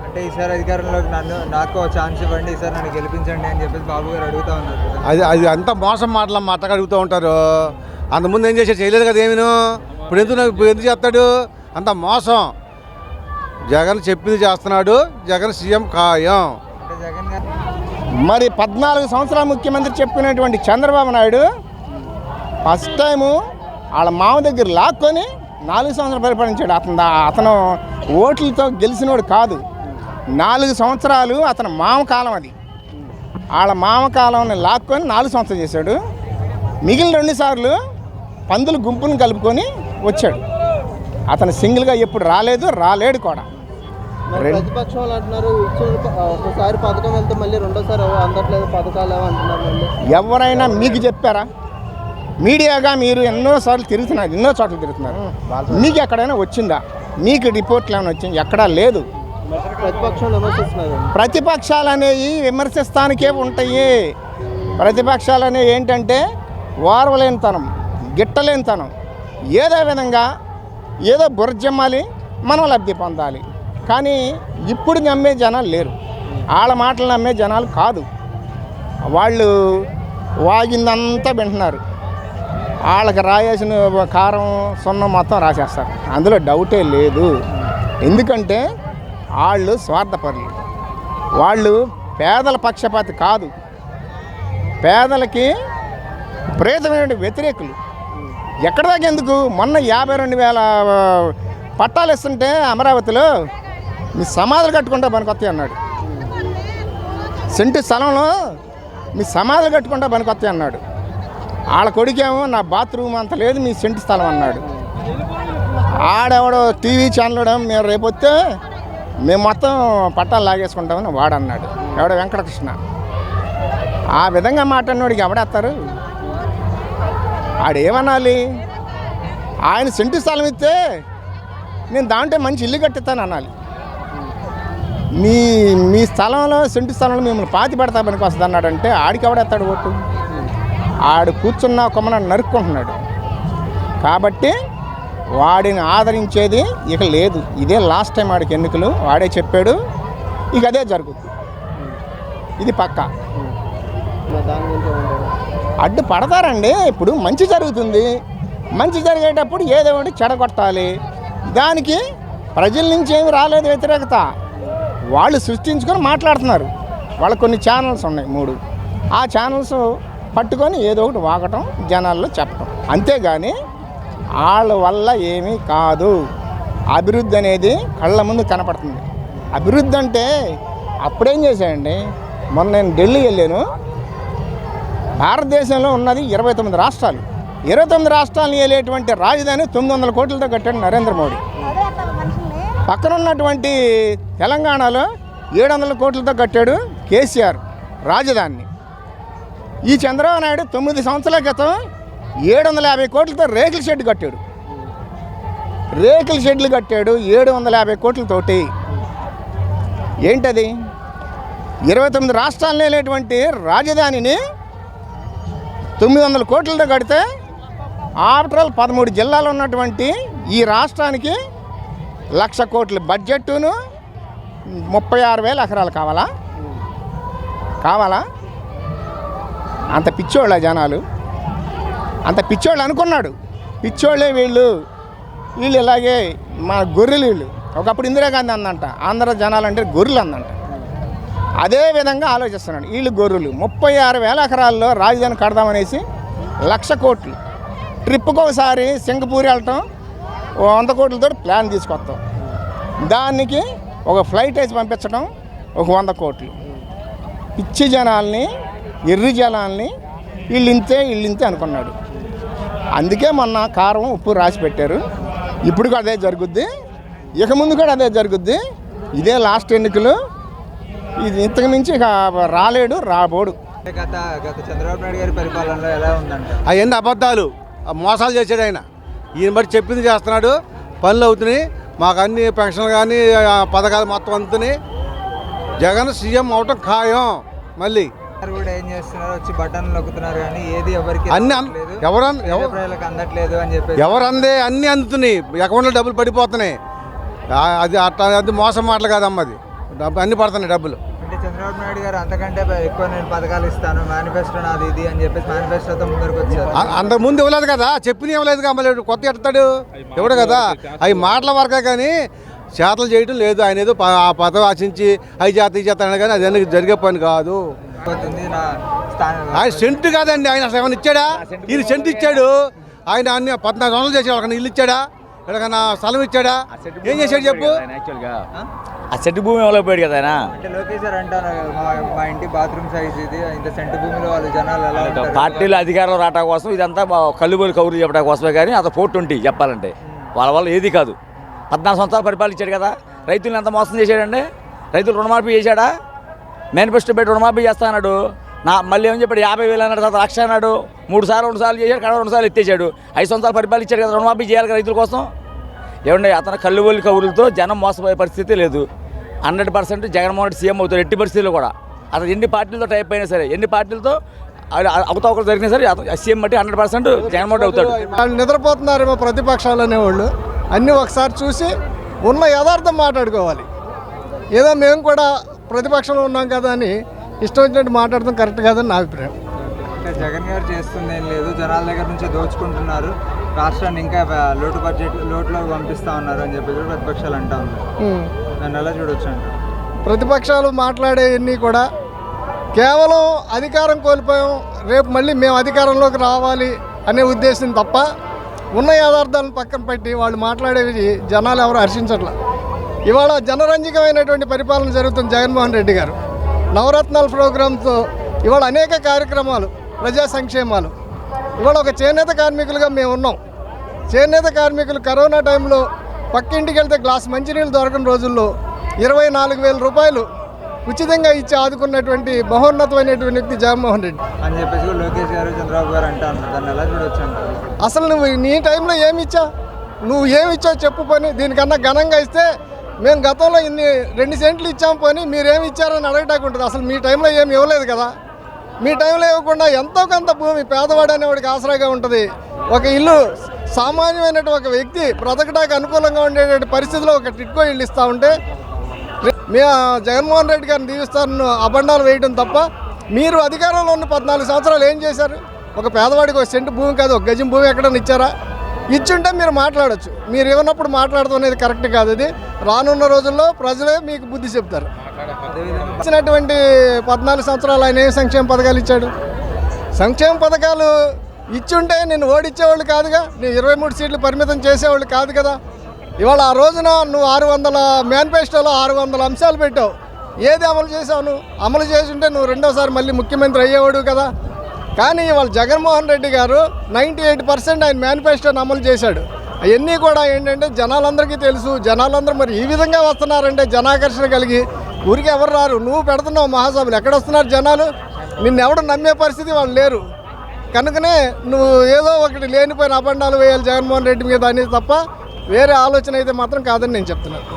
అంటే ఈసారి అధికారంలోకి నాకు ఛాన్స్ ఇవ్వండి, ఈసారి నన్ను గెలిపించండి అని చెప్పేసి బాబు గారు అడుగుతూ ఉన్నారు. అది అంత మోసం మాటలు మా అత్తగా అడుగుతూ ఉంటారు. అంతకుముందు ఏం చేశాడు, చేయలేదు కదా ఏమీను. ఇప్పుడు ఎందుకు చేస్తాడు, అంత మోసం. జగన్ చెప్పింది చేస్తున్నాడు, జగన్ సీఎం ఖాయం. అంటే జగన్ గారు మరి 14 సంవత్సరాలు ముఖ్యమంత్రి చెప్పినటువంటి చంద్రబాబు నాయుడు ఫస్ట్ టైము వాళ్ళ మామ దగ్గర లాక్కొని 4 సంవత్సరాలు పరిపాలించాడు. అతను ఓట్లతో గెలిచినోడు కాదు. 4 సంవత్సరాలు అతను మామకాలం, అది వాళ్ళ మామకాలం లాక్కొని 4 సంవత్సరాలు చేశాడు. మిగిలిన 2 సార్లు పందుల గుంపును కలుపుకొని వచ్చాడు. అతను సింగిల్గా ఎప్పుడు రాలేడు కూడా. ప్రతిపక్షం వాళ్ళు అంటున్నారు ఒకసారి పథకం వెళ్తే మళ్ళీ రెండోసారి అందట్లేదు పథకాలు అంటున్నారు. ఎవరైనా మీకు చెప్పారా? మీడియాగా మీరు ఎన్నోసార్లు తిరుగుతున్నారు, ఎన్నో చోట్ల తిరుగుతున్నారు. మీకు ఎక్కడైనా వచ్చిందా? మీకు రిపోర్ట్లు ఏమైనా వచ్చింది? ఎక్కడా లేదు. ప్రతిపక్షం విమర్శిస్తున్నారు. ప్రతిపక్షాలు అనేవి విమర్శిస్తానికే ఉంటాయి. ప్రతిపక్షాలు అనేవి ఏంటంటే ఓర్వలేనితనం, గిట్టలేనితనం. ఏదో విధంగా ఏదో బుర్జమ్మాలి, మనం లబ్ధి పొందాలి. కానీ ఇప్పుడు నమ్మే జనాలు లేరు, వాళ్ళ మాటలు నమ్మే జనాలు కాదు. వాళ్ళు వాగిందంతా వింటున్నారు. వాళ్ళకి రాయాల్సిన కారం సున్నం మొత్తం రాసేస్తారు, అందులో డౌటే లేదు. ఎందుకంటే వాళ్ళు స్వార్థపరులు, వాళ్ళు పేదల పక్షపాతి కాదు, పేదలకి ప్రేతమైన వ్యతిరేకులు. ఎక్కడిదాకా ఎందుకు? మొన్న 52,000 పట్టాలు ఇస్తుంటే అమరావతిలో మీ సమాధులు కట్టుకుంటా పనికొస్తాయి అన్నాడు. సెంటు స్థలంలో మీ సమాధులు కట్టుకుంటా పనికొస్తాయి అన్నాడు. వాళ్ళ కొడుకేమో నా బాత్రూమ్ అంత లేదు, మీ సెంటు స్థలం అన్నాడు. ఆడెవడో టీవీ ఛానల్ మేము రేపు వస్తే మేము మొత్తం పట్టాలు లాగేసుకుంటామని వాడన్నాడు. ఎవడో వెంకటకృష్ణ. ఆ విధంగా మాట్లాడినోడికి ఎవడేస్తారు? ఆడేమనాలి? ఆయన సెంటు స్థలం ఇస్తే నేను దాంట్లో మంచి ఇల్లు కట్టిస్తాను అనాలి. మీ స్థలంలో సెంటు స్థలంలో మిమ్మల్ని పాతి పెడతా పనికి వస్తుంది అన్నాడంటే ఆడికి ఎవడేస్తాడు ఓటు? ఆడు కూర్చున్న కొమ్మన నరుక్కుంటున్నాడు. కాబట్టి వాడిని ఆదరించేది ఇక లేదు. ఇదే లాస్ట్ టైం వాడికి ఎన్నికలు, వాడే చెప్పాడు, ఇక అదే జరుగుతుంది. ఇది పక్కా. అడ్డు పడతారండి. ఇప్పుడు మంచి జరుగుతుంది, మంచి జరిగేటప్పుడు ఏదో ఒకటి చెడగొట్టాలి. దానికి ప్రజల నుంచి ఏమి రాలేదు వ్యతిరేకత, వాళ్ళు సృష్టించుకొని మాట్లాడుతున్నారు. వాళ్ళకు కొన్ని ఛానల్స్ ఉన్నాయి 3, ఆ ఛానల్స్ పట్టుకొని ఏదో ఒకటి వాగటం, జనాల్లో చెప్పటం. అంతేగాని వాళ్ళ వల్ల ఏమీ కాదు. అభివృద్ధి అనేది కళ్ళ ముందు కనపడుతుంది. అభివృద్ధి అంటే అప్పుడేం చేశాయండి? మొన్న నేను ఢిల్లీ వెళ్ళాను. భారతదేశంలో ఉన్నది 29 రాష్ట్రాలు. 29 రాష్ట్రాలను ఏలేటువంటి రాజధాని 900 కోట్లతో కట్టాడు నరేంద్ర మోడీ. పక్కన ఉన్నటువంటి తెలంగాణలో 700 కోట్లతో కట్టాడు కేసీఆర్ రాజధానిని. ఈ చంద్రబాబు నాయుడు 9 సంవత్సరాల క్రితం 750 కోట్లతో రేకుల షెడ్ కట్టాడు. రేకుల షెడ్లు కట్టాడు 750 కోట్లతోటి. ఏంటది? 29 రాష్ట్రాలను ఏలేటువంటి రాజధానిని 900 కోట్లతో కడితే ఆఫ్టర్ ఆల్ 13 జిల్లాలు ఉన్నటువంటి ఈ రాష్ట్రానికి 1,00,000 కోట్ల బడ్జెట్టును 36,000 ఎకరాలు కావాలా? అంత పిచ్చోళ్ళ జనాలు, అంత పిచ్చోళ్ళు అనుకున్నాడు. పిచ్చోళ్ళే వీళ్ళు ఇలాగే మా గొర్రెలు వీళ్ళు. ఒకప్పుడు ఇందిరాగాంధీ అందంట ఆంధ్ర జనాలంటే గొర్రెలు అందంట. అదే విధంగా ఆలోచిస్తున్నాడు. వీళ్ళు గొర్రెలు. 36,000 ఎకరాల్లో రాజధాని కడదామనేసి 1,00,000 కోట్లు. ట్రిప్కి ఒకసారి సింగపూర్ వెళ్ళటం 100 కోట్లతో ప్లాన్ తీసుకొస్తాం. దానికి ఒక ఫ్లైట్ వేసి పంపించడం ఒక 100 కోట్లు. పిచ్చి జనాల్ని, ఎర్రి జనాల్ని వీళ్ళింతే అనుకున్నాడు. అందుకే మొన్న కారం ఉప్పు రాసి పెట్టారు. ఇప్పుడు కూడా అదే జరుగుద్ది, ఇక ముందు కూడా అదే జరుగుద్ది. ఇదే లాస్ట్ ఎన్నికలు. ఇది ఇంతకు మించి ఇక రాబోడు. గత చంద్రబాబు నాయుడు గారి పరిపాలనలో ఎలా ఉందంటే అవన్నీ అబద్ధాలు, మోసాలు చేశాడు ఆయన. ఈయన బట్టి చెప్పింది చేస్తున్నాడు, పనులు అవుతున్నాయి. మాకు అన్ని పెన్షన్లు కానీ పథకాలు మొత్తం అందుతున్నాయి. జగన్ సీఎం అవటం ఖాయం. మళ్ళీ కూడా ఏం చేస్తున్నారు, వచ్చి బటన్లు నొక్కుతున్నారు కానీ ఏది ఎవరికి అన్ని ప్రజలకు అందట్లేదు అని చెప్పి ఎవరందే అన్నీ అందుతున్నాయి. అకౌంట్లో డబ్బులు పడిపోతున్నాయి. అది మోసం మాటలు కాదమ్మా. అది డబ్బు అన్ని పడుతున్నాయి డబ్బులు. అంటే చంద్రబాబు నాయుడు గారు అంతకంటే ఎక్కువ నేను పథకాలు ఇస్తాను, మేనిఫెస్టో నాది ఇది అని చెప్పేసి మేనిఫెస్టోతో ముందరకు వచ్చారు. అంతకుముందు ఇవ్వలేదు కదా, చెప్పిన ఇవ్వలేదు మళ్ళీ కొత్త ఎడతాడు ఎవడు కదా. అవి మాటల వరకే కానీ చేతలు చేయడం లేదు. ఆయన ఏదో ఆ పదవి ఆశించి అవి చేత ఈ చేత కానీ అది అన్ని జరిగే పని కాదు. ఆయన సెంటు కాదండి, ఆయన అసలు ఏమైనా ఇచ్చాడా? ఈయన సెంటు ఇచ్చాడు. ఆయన అన్ని 14 వందలు చేసి వాళ్ళకన్నా ఇల్లు ఇచ్చాడా? ఎక్కడికన్నా స్థలం ఇచ్చాడా? ఏం చేశాడు చెప్పు? ఆ సెంటు భూమి ఇవ్వలేకపోయాడు కదా ఆయన. అంటే లోకేష్ గారు అంటారు మా ఇంటి బాత్రూమ్ సైజ్ ఇది, ఇంత సెంటు భూమిలో వాళ్ళు జనాలు ఎలా ఉంటారు? పార్టీలు అధికారంలో రావడం కోసం ఇదంతా కల్లుబోలు కౌరులు చెప్పడం కోసమే కానీ అతను 420 చెప్పాలంటే వాళ్ళ వల్ల ఏది కాదు. 14 సంవత్సరాలు పరిపాలించాడు కదా. రైతులను ఎంత మోసం చేశాడండి? రైతులు రుణమాఫీ చేశాడా? మేనిఫెస్టో పెట్టి రుణమాఫీ చేస్తా అన్నాడు. మళ్ళీ ఏం చెప్పాడు? 50,000 అన్నాడు, తర్వాత 1,00,000 అన్నాడు. 3 సార్లు 2 సార్లు చేశాడు, 2 సార్లు ఎత్తేసాడు. 5 సంవత్సరాలు పరిపాలించాడు కదా, రుణమాఫీ చేయాలి కదా రైతుల కోసం. ఏమండి అతను కల్లుబోలు కౌరులతో జనం మోసపోయే పరిస్థితి లేదు. 100% జగన్మోహన్ రెడ్డి సీఎం అవుతాడు ఎట్టి పరిస్థితుల్లో కూడా. అతను ఎన్ని పార్టీలతో టైప్ అయినా సరే, ఎన్ని పార్టీలతో అవతవకలు జరిగినా సరే సీఎం బట్టి 100% జగన్మోహన్ రెడ్డి అవుతాడు. వాళ్ళు నిద్రపోతున్నారేమో ప్రతిపక్షాలు అనేవాళ్ళు. అన్నీ ఒకసారి చూసి ఉన్న యథార్థం మాట్లాడుకోవాలి. ఏదో మేము కూడా ప్రతిపక్షంలో ఉన్నాం కదా అని ఇష్టం వచ్చినట్టు మాట్లాడటం కరెక్ట్ కాదని నా అభిప్రాయం. అంటే జగన్ గారు చేస్తుంది ఏం లేదు, జనాల దగ్గర నుంచే దోచుకుంటున్నారు, రాష్ట్రాన్ని ఇంకా లోటులో పంపిస్తా ఉన్నారు అని చెప్పేసి ప్రతిపక్షాలు అంటా ఉన్నారు. దాన్ని ఎలా చూడొచ్చు అంట? ప్రతిపక్షాలు మాట్లాడేవన్నీ కూడా కేవలం అధికారం కోల్పోయాం, రేపు మళ్ళీ మేము అధికారంలోకి రావాలి అనే ఉద్దేశం తప్ప ఉన్న యథార్థాలను పక్కన పెట్టి వాళ్ళు మాట్లాడేవి జనాలు ఎవరు హర్షించట్ల. ఇవాళ జనరంజకమైనటువంటి పరిపాలన జరుగుతుంది. జగన్మోహన్ రెడ్డి గారు నవరత్నాల ప్రోగ్రాంతో ఇవాళ అనేక కార్యక్రమాలు, ప్రజా సంక్షేమాలు. ఇవాళ ఒక చేనేత కార్మికులుగా మేము ఉన్నాం. చేనేత కార్మికులు కరోనా టైంలో పక్కింటికి వెళ్తే గ్లాస్ మంచినీళ్ళు దొరకని రోజుల్లో 24,000 రూపాయలు ఉచితంగా ఇచ్చి ఆదుకున్నటువంటి మహోన్నతమైనటువంటి వ్యక్తి జగన్మోహన్ రెడ్డి అని చెప్పేసి లోకేష్ గారు చంద్రబాబు గారు అంటా ఉన్నారు. దాన్ని ఎలా చూడొచ్చు అంటారు? అసలు నువ్వు నీ టైంలో ఏమి ఇచ్చావు? నువ్వు ఏమి ఇచ్చావు చెప్పు పని. దీనికన్నా ఘనంగా ఇస్తే మేము గతంలో 2 సెంట్లు ఇచ్చాము పని, మీరేమి ఇచ్చారని అడగటానికి ఉంటుంది. అసలు మీ టైంలో ఏమి ఇవ్వలేదు కదా. మీ టైంలో ఇవ్వకుండా ఎంతో కొంత భూమి పేదవాడు అనేవాడికి ఆసరాగా ఉంటుంది. ఒక ఇల్లు సామాన్యమైనటువంటి ఒక వ్యక్తి బ్రతకడానికి అనుకూలంగా ఉండేటువంటి పరిస్థితిలో ఒక టిట్కో ఇల్లు ఇస్తూ ఉంటే మేము జగన్మోహన్ రెడ్డి గారిని దీవిస్తారని అబండాలు వేయడం తప్ప మీరు అధికారంలో ఉన్న 14 సంవత్సరాలు ఏం చేశారు? ఒక పేదవాడికి 1 సెంటు భూమి కాదు, 1 గజం భూమి ఎక్కడైనా ఇచ్చారా? ఇచ్చుంటే మీరు మాట్లాడచ్చు. మీరు ఇవ్వనప్పుడు మాట్లాడటం అనేది కరెక్ట్ కాదు. అది రానున్న రోజుల్లో ప్రజలే మీకు బుద్ధి చెప్తారు. ఇచ్చినటువంటి 14 సంవత్సరాలు ఆయన ఏం సంక్షేమ పథకాలు ఇచ్చాడు? సంక్షేమ పథకాలు ఇచ్చుంటే నిన్ను ఓడించేవాళ్ళు కాదుగా, నేను 23 సీట్లు పరిమితం చేసేవాళ్ళు కాదు కదా. ఇవాళ ఆ రోజున నువ్వు 600 మేనిఫెస్టోలో 600 అంశాలు పెట్టావు. ఏది అమలు చేసావు? నువ్వు అమలు చేసి ఉంటే నువ్వు రెండోసారి మళ్ళీ ముఖ్యమంత్రి అయ్యేవాడు కదా. కానీ ఇవాళ జగన్మోహన్ రెడ్డి గారు 98% ఆయన మేనిఫెస్టోని అమలు చేశాడు. అవన్నీ కూడా ఏంటంటే జనాలందరికీ తెలుసు. జనాలందరూ మరి ఈ విధంగా వస్తున్నారంటే జనాకర్షణ కలిగి ఊరికి ఎవరు రారు. నువ్వు పెడుతున్నావు మహాసభలు, ఎక్కడ వస్తున్నారు జనాలు? నిన్నెవడు నమ్మే పరిస్థితి వాళ్ళు లేరు. కనుకనే నువ్వు ఏదో ఒకటి లేనిపోయిన అబండాలు వేయాలి జగన్మోహన్ రెడ్డి మీద అనేది తప్ప వేరే ఆలోచన అయితే మాత్రం కాదని నేను చెప్తున్నాను.